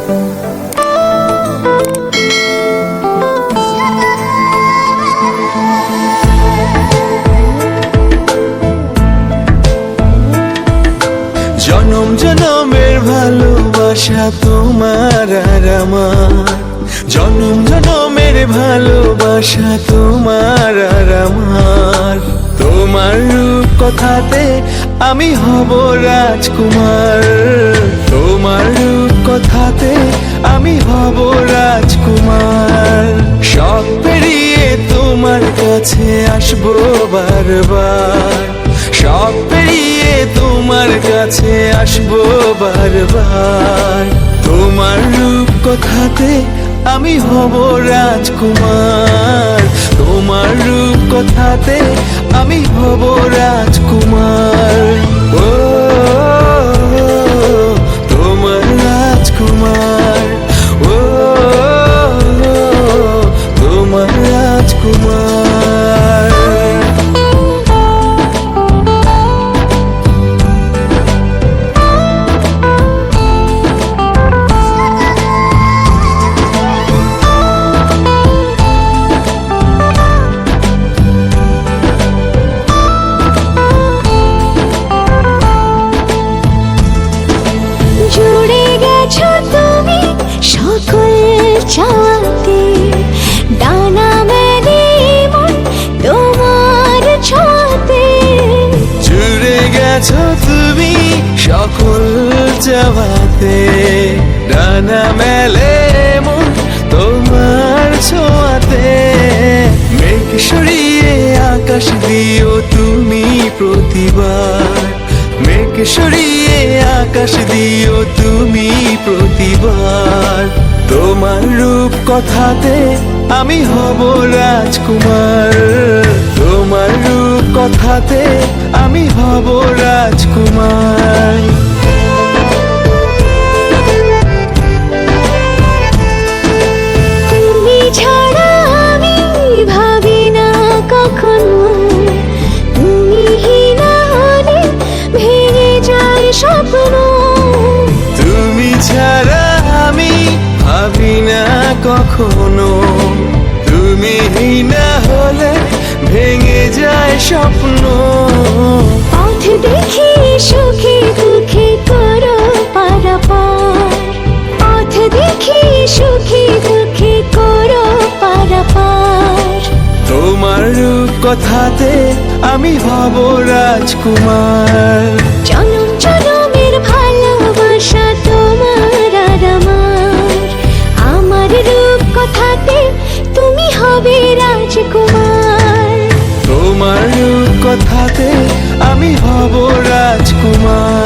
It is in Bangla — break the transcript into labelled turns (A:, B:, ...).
A: জনম জনমের ভালোবাসা তোমার আর আমার, জনম জনমের ভালোবাসা তোমার আর আমার। তোমার রূপ কথাতে আমি হব রাজকুমার, তোমার রূপ কথাতে আমি হব রাজকুমার। সব পেরিয়ে তোমার কাছে আসবো বারবার, সব পেরিয়ে তোমার কাছে আসবো বারবার। তোমার রূপ কথাতে আমি হব রাজকুমার, তোমার রূপ কথাতে আমি হব রাজকুমার। ও তোমার রাজকুমার, ও তোমার রাজকুমার।
B: তুমি সকল চাঁদে ডানা মেলে মন তোমার ছোঁয়াতে।
A: জুড়ে গেছো তুমি সকল চাওয়াতে, ডানা মেলে মন তোমার ছোঁয়াতে। মেঘ সরিয়ে আকাশ দিও তুমি প্রতিবার, মেঘ সরিয়ে আকাশ দিও তুমি প্রতিবার। তোমার রূপ কথাতে আমি হব রাজকুমার, তোমার রূপ কথাতে আমি হব রাজকুমার।
B: তুমি ছাড়া আমি ভাবি না কখনো, তুমি না হলে ভেঙে যায় স্বপ্ন।
A: তুমি ছাড়া আমি ভাবি না কখনো, তুমি না হলে ভেঙে যায় স্বপ্ন।
B: পথ দেখি সুখে দুঃখে করো পারাপার, পথ দেখি সুখে দুঃখে করো পারাপার।
A: তোমার রূপ কথাতে আমি হব রাজকুমার,
B: জনম জনমের ভালোবাসা তোমার আর আমার। আমার রূপ কথাতে তুমি হবে রাজকুমার,
A: তোমার রূপ কথাতে আমি হব রাজকুমার।